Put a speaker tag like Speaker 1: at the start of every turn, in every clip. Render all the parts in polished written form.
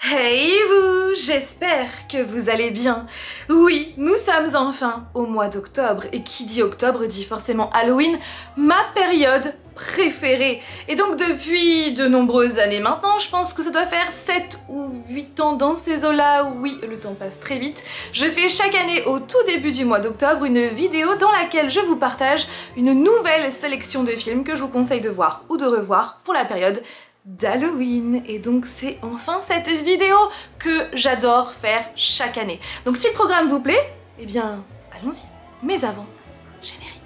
Speaker 1: Hey vous, j'espère que vous allez bien. Oui, nous sommes enfin au mois d'octobre et qui dit octobre dit forcément Halloween, ma période préférée. Et donc depuis de nombreuses années maintenant, je pense que ça doit faire 7 ou 8 ans dans ces eaux-là, oui, le temps passe très vite, je fais chaque année au tout début du mois d'octobre une vidéo dans laquelle je vous partage une nouvelle sélection de films que je vous conseille de voir ou de revoir pour la période d'Halloween. Et donc c'est enfin cette vidéo que j'adore faire chaque année. Donc si le programme vous plaît, eh bien allons-y. Mais avant, générique.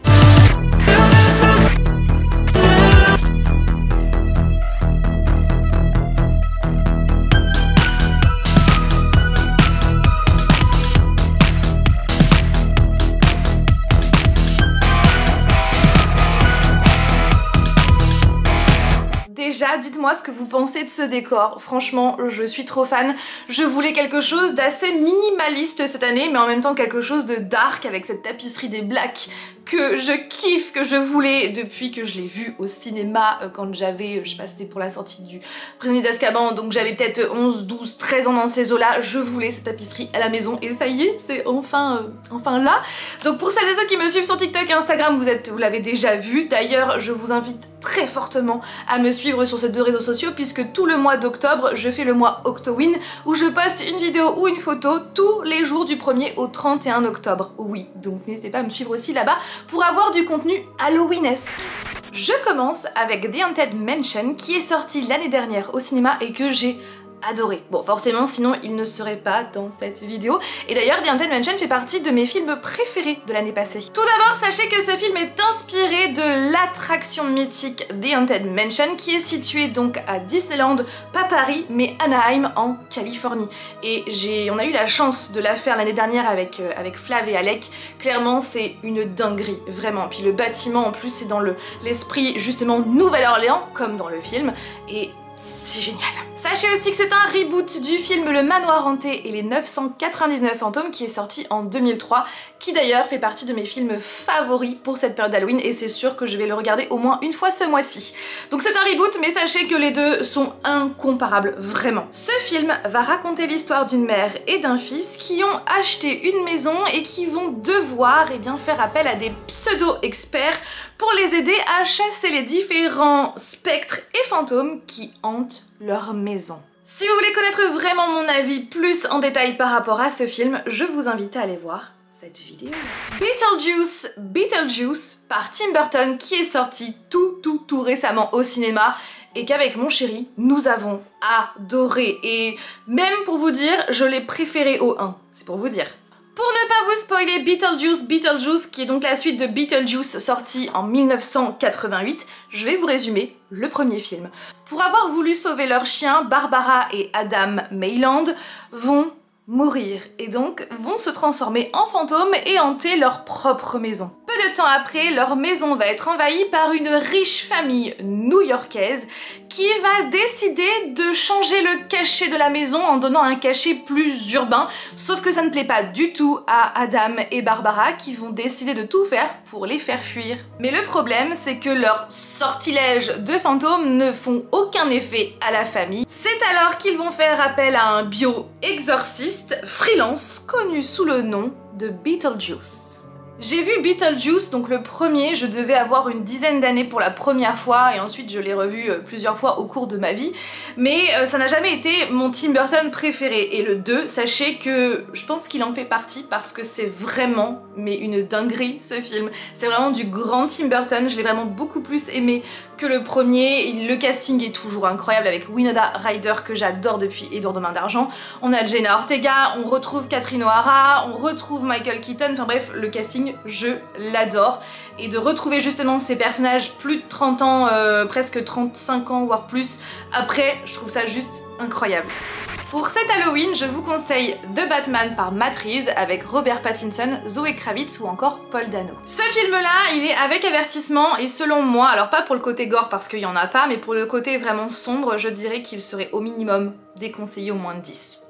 Speaker 1: Déjà, dites-moi ce que vous pensez de ce décor. Franchement, je suis trop fan. Je voulais quelque chose d'assez minimaliste cette année, mais en même temps quelque chose de dark avec cette tapisserie des Blacks que je kiffe, que je voulais depuis que je l'ai vu au cinéma quand j'avais, je sais pas, c'était pour la sortie du Prisonnier d'Azkaban, donc j'avais peut-être 11, 12, 13 ans dans ces eaux-là. Je voulais cette tapisserie à la maison et ça y est, c'est enfin là. Donc pour celles et ceux qui me suivent sur TikTok et Instagram, vous l'avez déjà vu. D'ailleurs, je vous invite très fortement à me suivre sur ces deux réseaux sociaux puisque tout le mois d'octobre, je fais le mois Octowin où je poste une vidéo ou une photo tous les jours du 1er au 31 octobre. Oui, donc n'hésitez pas à me suivre aussi là-bas pour avoir du contenu Halloweenesque. Je commence avec The Haunted Mansion qui est sorti l'année dernière au cinéma et que j'ai adoré. Bon, forcément, sinon il ne serait pas dans cette vidéo. Et d'ailleurs, The Haunted Mansion fait partie de mes films préférés de l'année passée. Tout d'abord, sachez que ce film est inspiré de l'attraction mythique The Haunted Mansion qui est située donc à Disneyland, pas Paris, mais Anaheim en Californie. Et on a eu la chance de la faire l'année dernière avec Flav et Alec. Clairement, c'est une dinguerie, vraiment. Puis le bâtiment, en plus, c'est dans l'esprit justement Nouvelle-Orléans, comme dans le film. Et c'est génial. Sachez aussi que c'est un reboot du film Le Manoir Hanté et les 999 fantômes qui est sorti en 2003, qui d'ailleurs fait partie de mes films favoris pour cette période d'Halloween et c'est sûr que je vais le regarder au moins une fois ce mois-ci. Donc c'est un reboot, mais sachez que les deux sont incomparables, vraiment. Ce film va raconter l'histoire d'une mère et d'un fils qui ont acheté une maison et qui vont devoir faire appel à des pseudo-experts pour les aider à chasser les différents spectres et fantômes qui hantent leur maison. Si vous voulez connaître vraiment mon avis plus en détail par rapport à ce film, je vous invite à aller voir cette vidéo. Beetlejuice par Tim Burton qui est sorti tout récemment au cinéma et qu'avec mon chéri, nous avons adoré. Et même pour vous dire, je l'ai préféré au 1, c'est pour vous dire. Pour ne pas vous spoiler, Beetlejuice, qui est donc la suite de Beetlejuice sortie en 1988, je vais vous résumer le premier film. Pour avoir voulu sauver leur chien, Barbara et Adam Mayland vont mourir et donc vont se transformer en fantômes et hanter leur propre maison. Peu de temps après, leur maison va être envahie par une riche famille new-yorkaise qui va décider de changer le cachet de la maison en donnant un cachet plus urbain, sauf que ça ne plaît pas du tout à Adam et Barbara qui vont décider de tout faire pour les faire fuir. Mais le problème, c'est que leurs sortilèges de fantômes ne font aucun effet à la famille. C'est alors qu'ils vont faire appel à un bio-exorciste freelance connu sous le nom de Beetlejuice. J'ai vu Beetlejuice, donc le premier, je devais avoir une dizaine d'années pour la première fois et ensuite je l'ai revu plusieurs fois au cours de ma vie, mais ça n'a jamais été mon Tim Burton préféré. Et le 2, sachez que je pense qu'il en fait partie parce que c'est vraiment, mais une dinguerie ce film. C'est vraiment du grand Tim Burton, je l'ai vraiment beaucoup plus aimé que le premier. Le casting est toujours incroyable avec Winona Ryder que j'adore depuis Édouard de Main d'Argent. On a Jenna Ortega, on retrouve Catherine O'Hara, on retrouve Michael Keaton, enfin bref, le casting, je l'adore. Et de retrouver justement ces personnages plus de 30 ans, presque 35 ans voire plus après, je trouve ça juste incroyable. Pour cet Halloween, je vous conseille The Batman par Matt Reeves avec Robert Pattinson, Zoé Kravitz ou encore Paul Dano. Ce film-là, il est avec avertissement et selon moi, alors pas pour le côté gore parce qu'il y en a pas, mais pour le côté vraiment sombre, je dirais qu'il serait au minimum déconseillé au moins de 10.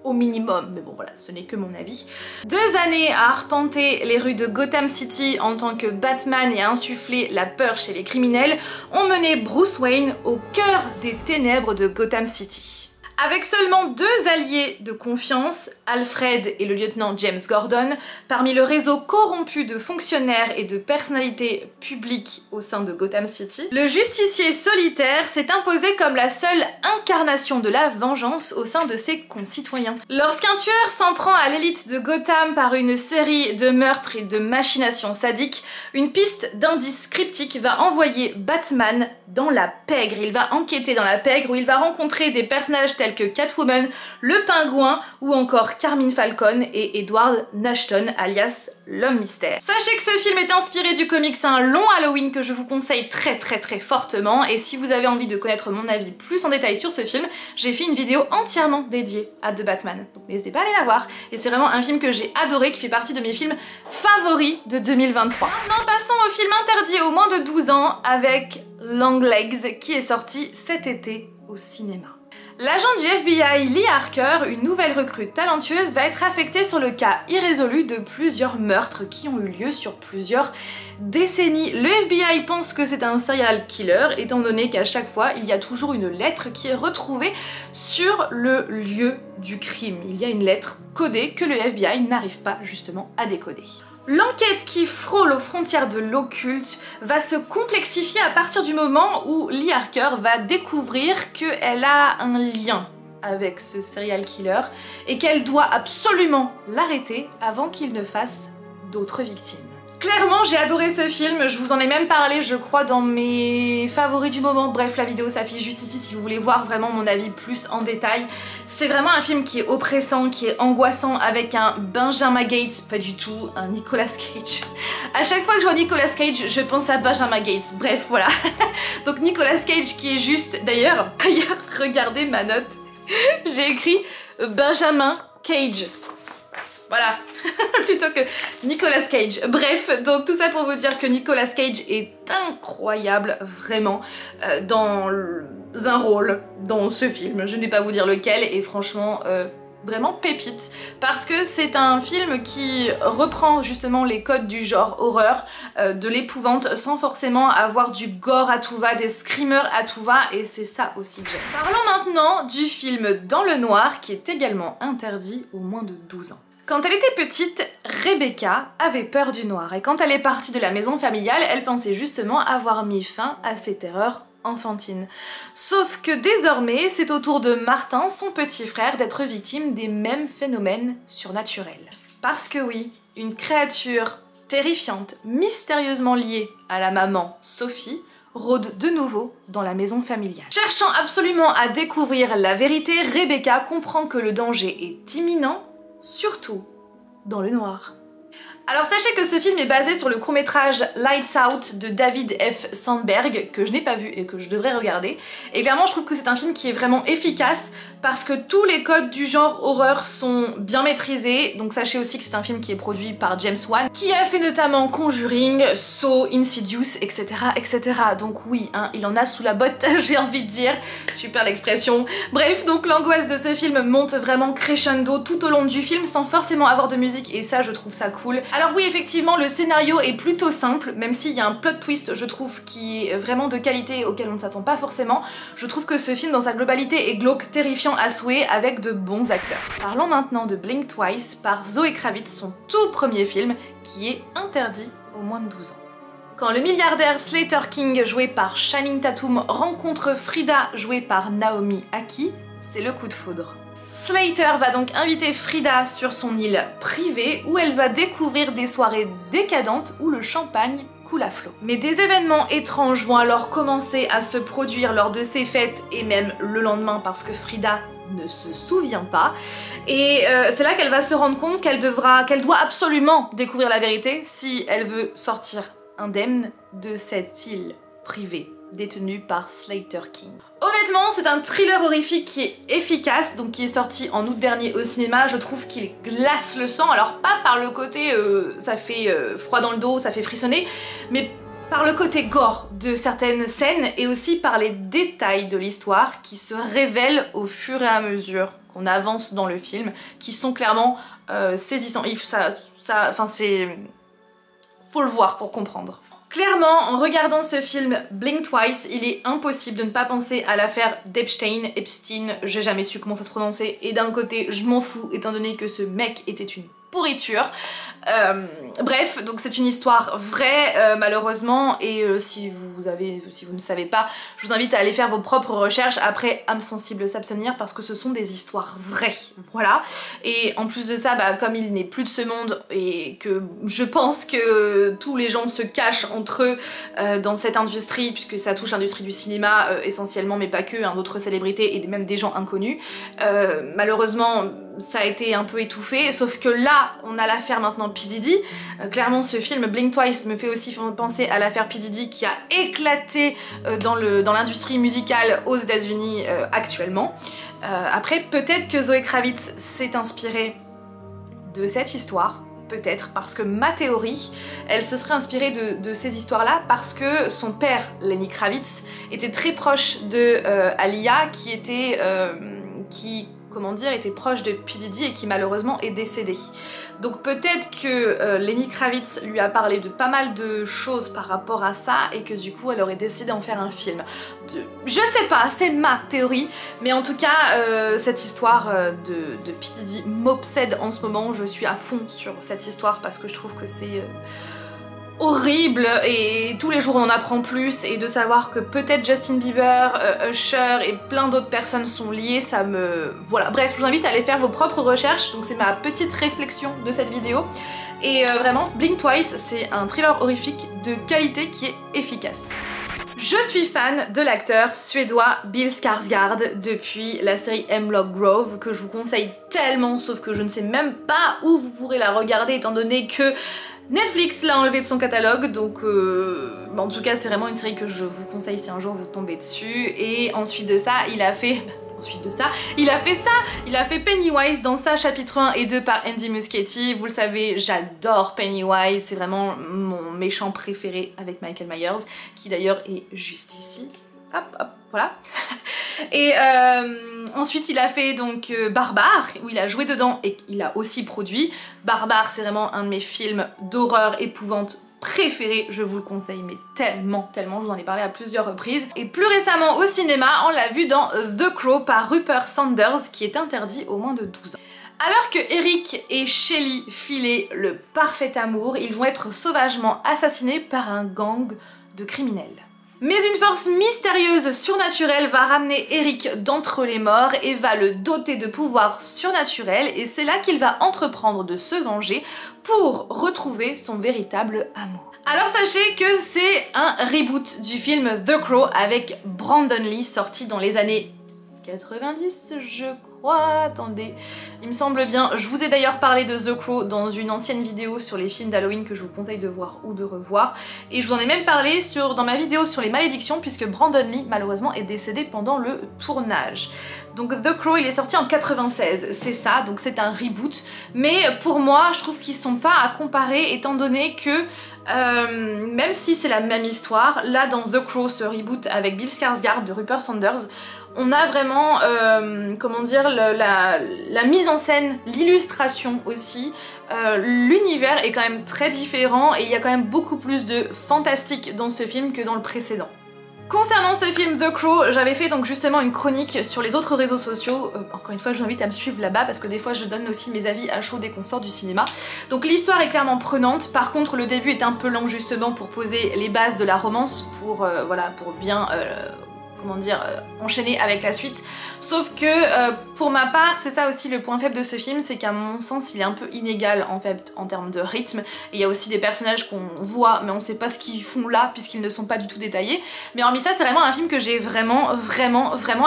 Speaker 1: Au minimum, mais bon voilà, ce n'est que mon avis. 2 années à arpenter les rues de Gotham City en tant que Batman et à insuffler la peur chez les criminels ont mené Bruce Wayne au cœur des ténèbres de Gotham City. Avec seulement 2 alliés de confiance, Alfred et le lieutenant James Gordon, parmi le réseau corrompu de fonctionnaires et de personnalités publiques au sein de Gotham City, le justicier solitaire s'est imposé comme la seule incarnation de la vengeance au sein de ses concitoyens. Lorsqu'un tueur s'en prend à l'élite de Gotham par une série de meurtres et de machinations sadiques, une piste d'indices cryptiques va envoyer Batman dans la pègre. Il va enquêter dans la pègre où il va rencontrer des personnages tels que Catwoman, le Pingouin ou encore Carmine Falcon et Edward Nashton alias l'Homme Mystère. Sachez que ce film est inspiré du comics Un Long Halloween que je vous conseille très fortement, et si vous avez envie de connaître mon avis plus en détail sur ce film, j'ai fait une vidéo entièrement dédiée à The Batman, donc n'hésitez pas à aller la voir, et c'est vraiment un film que j'ai adoré, qui fait partie de mes films favoris de 2023. Maintenant passons au film interdit aux moins de 12 ans avec Longlegs qui est sorti cet été au cinéma. L'agent du FBI Lee Harker, une nouvelle recrue talentueuse, va être affectée sur le cas irrésolu de plusieurs meurtres qui ont eu lieu sur plusieurs décennies. Le FBI pense que c'est un serial killer, étant donné qu'à chaque fois, il y a toujours une lettre qui est retrouvée sur le lieu du crime. Il y a une lettre codée que le FBI n'arrive pas justement à décoder. L'enquête qui frôle aux frontières de l'occulte va se complexifier à partir du moment où Lee Harker va découvrir qu'elle a un lien avec ce serial killer et qu'elle doit absolument l'arrêter avant qu'il ne fasse d'autres victimes. Clairement, j'ai adoré ce film, je vous en ai même parlé, je crois, dans mes favoris du moment. Bref, la vidéo s'affiche juste ici si vous voulez voir vraiment mon avis plus en détail. C'est vraiment un film qui est oppressant, qui est angoissant, avec un Benjamin Gates, pas du tout, un Nicolas Cage. À chaque fois que je vois Nicolas Cage, je pense à Benjamin Gates. Bref, voilà. Donc Nicolas Cage qui est juste... D'ailleurs, regardez ma note. J'ai écrit Benjamin Cage. Voilà, plutôt que Nicolas Cage. Bref, donc tout ça pour vous dire que Nicolas Cage est incroyable, vraiment, dans un rôle dans ce film. Je ne vais pas vous dire lequel, et franchement, vraiment pépite, parce que c'est un film qui reprend justement les codes du genre horreur, de l'épouvante, sans forcément avoir du gore à tout va, des screamers à tout va, et c'est ça aussi que j'aime. Parlons maintenant du film Dans le Noir, qui est également interdit aux moins de 12 ans. Quand elle était petite, Rebecca avait peur du noir, et quand elle est partie de la maison familiale, elle pensait justement avoir mis fin à ses terreurs enfantines. Sauf que désormais, c'est au tour de Martin, son petit frère, d'être victime des mêmes phénomènes surnaturels. Parce que oui, une créature terrifiante, mystérieusement liée à la maman Sophie, rôde de nouveau dans la maison familiale. Cherchant absolument à découvrir la vérité, Rebecca comprend que le danger est imminent, surtout dans le noir. Alors sachez que ce film est basé sur le court-métrage Lights Out de David F. Sandberg, que je n'ai pas vu et que je devrais regarder. Et clairement je trouve que c'est un film qui est vraiment efficace parce que tous les codes du genre horreur sont bien maîtrisés. Donc sachez aussi que c'est un film qui est produit par James Wan, qui a fait notamment Conjuring, Saw, Insidious, etc. etc. Donc oui, hein, il en a sous la botte, j'ai envie de dire. Super l'expression. Bref, donc l'angoisse de ce film monte vraiment crescendo tout au long du film sans forcément avoir de musique, et ça je trouve ça cool. Alors oui, effectivement, le scénario est plutôt simple, même s'il y a un plot twist, je trouve, qui est vraiment de qualité, auquel on ne s'attend pas forcément. Je trouve que ce film, dans sa globalité, est glauque, terrifiant à souhait, avec de bons acteurs. Parlons maintenant de Blink Twice, par Zoe Kravitz, son tout premier film, qui est interdit aux moins de 12 ans. Quand le milliardaire Slater King, joué par Channing Tatum, rencontre Frida, jouée par Naomi Ackie, c'est le coup de foudre. Slater va donc inviter Frida sur son île privée où elle va découvrir des soirées décadentes où le champagne coule à flot. Mais des événements étranges vont alors commencer à se produire lors de ces fêtes et même le lendemain parce que Frida ne se souvient pas. Et c'est là qu'elle va se rendre compte qu'elle doit absolument découvrir la vérité si elle veut sortir indemne de cette île privée détenue par Slater King. Honnêtement, c'est un thriller horrifique qui est efficace, donc qui est sorti en août dernier au cinéma. Je trouve qu'il glace le sang, alors pas par le côté ça fait froid dans le dos, ça fait frissonner, mais par le côté gore de certaines scènes et aussi par les détails de l'histoire qui se révèlent au fur et à mesure qu'on avance dans le film, qui sont clairement saisissants. Enfin, c'est... faut le voir pour comprendre. Clairement, en regardant ce film Blink Twice, il est impossible de ne pas penser à l'affaire d'Epstein. Epstein, j'ai jamais su comment ça se prononçait, et d'un côté, je m'en fous étant donné que ce mec était une pourriture. Bref, donc c'est une histoire vraie malheureusement, et si vous ne savez pas, je vous invite à aller faire vos propres recherches. Après, âme sensible s'abstenir parce que ce sont des histoires vraies, voilà. Et en plus de ça, bah, comme il n'est plus de ce monde et que je pense que tous les gens se cachent entre eux dans cette industrie, puisque ça touche l'industrie du cinéma essentiellement, mais pas que, hein, d'autres célébrités et même des gens inconnus, malheureusement ça a été un peu étouffé, sauf que là on a l'affaire maintenant P. Diddy. Clairement ce film Blink Twice me fait aussi penser à l'affaire P. Diddy qui a éclaté dans l'industrie musicale aux États-Unis actuellement. Après peut-être que Zoé Kravitz s'est inspirée de cette histoire, peut-être, parce que ma théorie, elle se serait inspirée de ces histoires-là parce que son père, Lenny Kravitz, était très proche de Aaliyah qui était était proche de P. Diddy et qui malheureusement est décédé. Donc peut-être que Lenny Kravitz lui a parlé de pas mal de choses par rapport à ça et que du coup elle aurait décidé d'en faire un film. Je sais pas, c'est ma théorie, mais en tout cas cette histoire de P. Diddy m'obsède en ce moment. Je suis à fond sur cette histoire parce que je trouve que c'est horrible et tous les jours on en apprend plus, et de savoir que peut-être Justin Bieber, Usher et plein d'autres personnes sont liées, ça me... Voilà, bref, je vous invite à aller faire vos propres recherches, donc c'est ma petite réflexion de cette vidéo. Et vraiment, Blink Twice, c'est un thriller horrifique de qualité qui est efficace. Je suis fan de l'acteur suédois Bill Skarsgård depuis la série Hemlock Grove, que je vous conseille tellement, sauf que je ne sais même pas où vous pourrez la regarder étant donné que Netflix l'a enlevé de son catalogue, donc en tout cas c'est vraiment une série que je vous conseille si un jour vous tombez dessus. Et ensuite de ça, il a fait Pennywise dans sa chapitre 1 et 2 par Andy Muschietti. Vous le savez, j'adore Pennywise, c'est vraiment mon méchant préféré avec Michael Myers, qui d'ailleurs est juste ici. Hop, hop, voilà. Et ensuite il a fait donc Barbare, où il a joué dedans et il a aussi produit. Barbare, c'est vraiment un de mes films d'horreur épouvante préférés, je vous le conseille mais tellement, je vous en ai parlé à plusieurs reprises. Et plus récemment au cinéma, on l'a vu dans The Crow par Rupert Sanders, qui est interdit aux moins de 12 ans. Alors que Eric et Shelly filaient le parfait amour, ils vont être sauvagement assassinés par un gang de criminels. Mais une force mystérieuse surnaturelle va ramener Eric d'entre les morts et va le doter de pouvoirs surnaturels, et c'est là qu'il va entreprendre de se venger pour retrouver son véritable amour. Alors sachez que c'est un reboot du film The Crow avec Brandon Lee, sorti dans les années 90 je crois, attendez, il me semble bien. Je vous ai d'ailleurs parlé de The Crow dans une ancienne vidéo sur les films d'Halloween que je vous conseille de voir ou de revoir, et je vous en ai même parlé dans ma vidéo sur les malédictions, puisque Brandon Lee malheureusement est décédé pendant le tournage. Donc The Crow il est sorti en 96, c'est ça, donc c'est un reboot, mais pour moi je trouve qu'ils sont pas à comparer étant donné que même si c'est la même histoire, là dans The Crow, ce reboot avec Bill Skarsgård de Rupert Sanders, on a vraiment, comment dire, la mise en scène, l'illustration aussi, l'univers est quand même très différent et il y a quand même beaucoup plus de fantastique dans ce film que dans le précédent. Concernant ce film The Crow, j'avais fait donc justement une chronique sur les autres réseaux sociaux. Encore une fois, je vous invite à me suivre là-bas parce que des fois je donne aussi mes avis à chaud dès qu'on sort du cinéma. Donc l'histoire est clairement prenante, par contre le début est un peu lent justement pour poser les bases de la romance, pour, voilà, pour bien... comment dire, enchaîner avec la suite. Sauf que pour ma part, c'est ça aussi le point faible de ce film, c'est qu'à mon sens il est un peu inégal en fait en termes de rythme. Et il y a aussi des personnages qu'on voit mais on sait pas ce qu'ils font là puisqu'ils ne sont pas du tout détaillés. Mais hormis ça, c'est vraiment un film que j'ai vraiment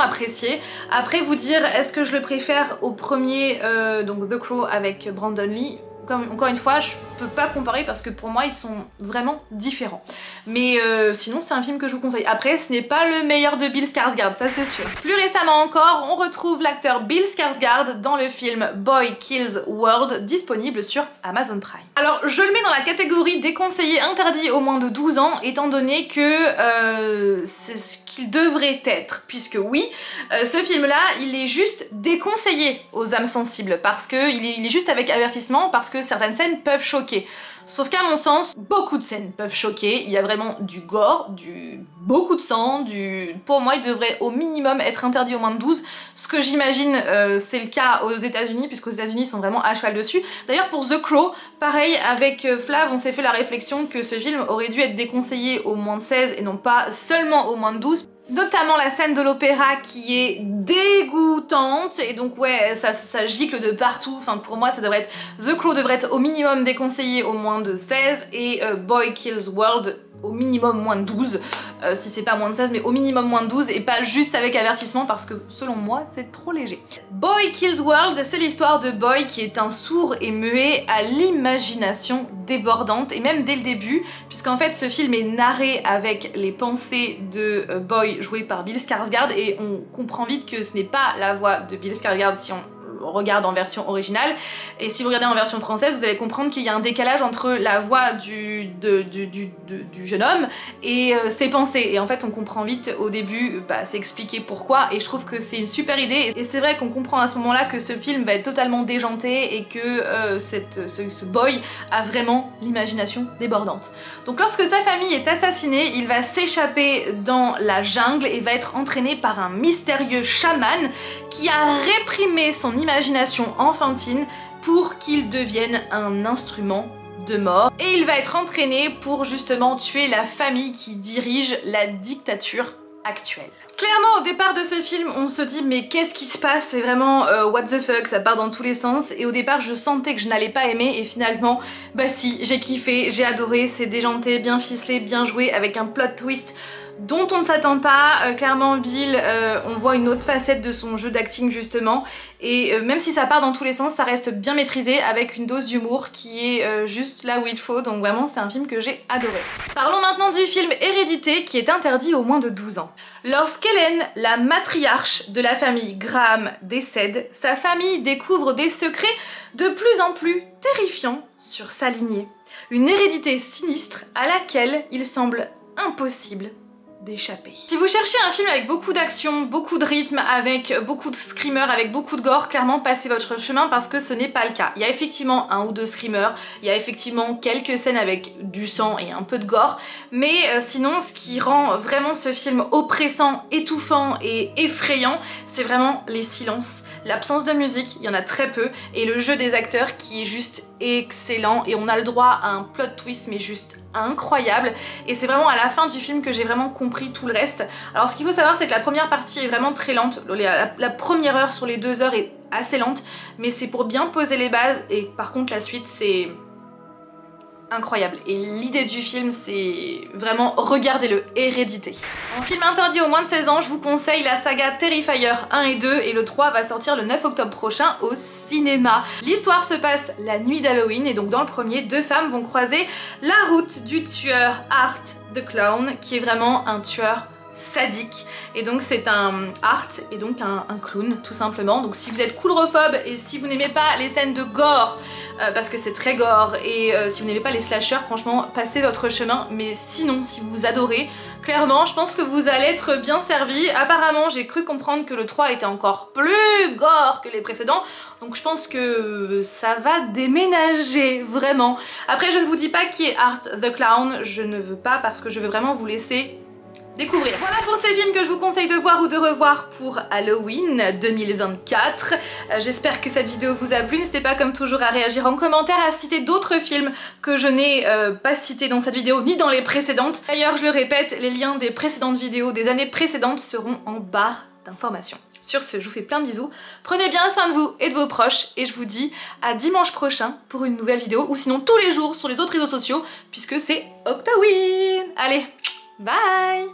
Speaker 1: apprécié. Après vous dire, est-ce que je le préfère au premier, donc The Crow avec Brandon Lee? Encore une fois, je peux pas comparer parce que pour moi ils sont vraiment différents. Mais sinon c'est un film que je vous conseille. Après ce n'est pas le meilleur de Bill Skarsgård, ça c'est sûr. Plus récemment encore, on retrouve l'acteur Bill Skarsgård dans le film Boy Kills World, disponible sur Amazon Prime. Alors je le mets dans la catégorie déconseillé interdit aux moins de 12 ans étant donné que c'est ce qu'il devrait être, puisque oui, ce film là il est juste déconseillé aux âmes sensibles parce que il est juste avec avertissement, parce que que certaines scènes peuvent choquer. Sauf qu'à mon sens, beaucoup de scènes peuvent choquer, il y a vraiment du gore, beaucoup de sang, pour moi il devrait au minimum être interdit au moins de 12, ce que j'imagine c'est le cas aux États-Unis, puisqu'aux États-Unis ils sont vraiment à cheval dessus. D'ailleurs pour The Crow, pareil avec Flav, on s'est fait la réflexion que ce film aurait dû être déconseillé au moins de 16 et non pas seulement au moins de 12. Notamment la scène de l'opéra qui est dégoûtante et donc ouais ça gicle de partout, enfin pour moi ça devrait être The Crow devrait être au minimum déconseillé au moins de 16 et Boy Kills World au minimum moins de 12, si c'est pas moins de 16 mais au minimum moins de 12 et pas juste avec avertissement parce que selon moi c'est trop léger. Boy Kills World, c'est l'histoire de Boy qui est un sourd et muet à l'imagination débordante et même dès le début puisqu'en fait ce film est narré avec les pensées de Boy joué par Bill Skarsgård et on comprend vite que ce n'est pas la voix de Bill Skarsgård si on regarde en version originale, et si vous regardez en version française vous allez comprendre qu'il y a un décalage entre la voix du jeune homme et ses pensées, et en fait on comprend vite au début, c'est expliqué pourquoi, et je trouve que c'est une super idée, et c'est vrai qu'on comprend à ce moment là que ce film va être totalement déjanté et que ce boy a vraiment l'imagination débordante. Donc lorsque sa famille est assassinée, il va s'échapper dans la jungle et va être entraîné par un mystérieux chaman qui a réprimé son imagination enfantine pour qu'il devienne un instrument de mort. Et il va être entraîné pour justement tuer la famille qui dirige la dictature actuelle. Clairement au départ de ce film on se dit mais qu'est-ce qui se passe, c'est vraiment what the fuck, ça part dans tous les sens, et au départ je sentais que je n'allais pas aimer et finalement bah si, j'ai kiffé, j'ai adoré, c'est déjanté, bien ficelé, bien joué avec un plot twist dont on ne s'attend pas. Clairement Bill, on voit une autre facette de son jeu d'acting justement, et même si ça part dans tous les sens ça reste bien maîtrisé avec une dose d'humour qui est juste là où il faut, donc vraiment c'est un film que j'ai adoré. Parlons maintenant du film Hérédité qui est interdit aux moins de 12 ans. Lorsqu'Hélène, la matriarche de la famille Graham, décède, sa famille découvre des secrets de plus en plus terrifiants sur sa lignée. Une hérédité sinistre à laquelle il semble impossible d'échapper. Si vous cherchez un film avec beaucoup d'action, beaucoup de rythme, avec beaucoup de screamers, avec beaucoup de gore, clairement passez votre chemin parce que ce n'est pas le cas. Il y a effectivement un ou deux screamers, il y a effectivement quelques scènes avec du sang et un peu de gore, mais sinon ce qui rend vraiment ce film oppressant, étouffant et effrayant, c'est vraiment les silences, l'absence de musique, il y en a très peu, et le jeu des acteurs qui est juste excellent, et on a le droit à un plot twist mais juste incroyable, et c'est vraiment à la fin du film que j'ai vraiment compris tout le reste. Alors ce qu'il faut savoir c'est que la première partie est vraiment très lente, la première heure sur les 2 heures est assez lente, mais c'est pour bien poser les bases, et par contre la suite c'est incroyable. Et l'idée du film c'est vraiment regardez-le, Hérédité. En film interdit aux moins de 16 ans, je vous conseille la saga Terrifier 1 et 2 et le 3 va sortir le 9 octobre prochain au cinéma. L'histoire se passe la nuit d'Halloween et donc dans le premier, 2 femmes vont croiser la route du tueur Art the Clown qui est vraiment un tueur sadique, et donc c'est un Art et donc un clown tout simplement. Donc si vous êtes coulrophobe et si vous n'aimez pas les scènes de gore parce que c'est très gore, et si vous n'aimez pas les slashers, franchement passez votre chemin, mais sinon si vous adorez, clairement je pense que vous allez être bien servi. Apparemment j'ai cru comprendre que le 3 était encore plus gore que les précédents, donc je pense que ça va déménager vraiment. Après je ne vous dis pas qui est Art the Clown, je ne veux pas, parce que je veux vraiment vous laisser découvrir. Voilà pour ces films que je vous conseille de voir ou de revoir pour Halloween 2024. J'espère que cette vidéo vous a plu. N'hésitez pas comme toujours à réagir en commentaire, à citer d'autres films que je n'ai pas cités dans cette vidéo ni dans les précédentes. D'ailleurs je le répète, les liens des précédentes vidéos des années précédentes seront en barre d'informations. Sur ce, je vous fais plein de bisous, prenez bien soin de vous et de vos proches, et je vous dis à dimanche prochain pour une nouvelle vidéo, ou sinon tous les jours sur les autres réseaux sociaux puisque c'est Octoween. Allez, bye!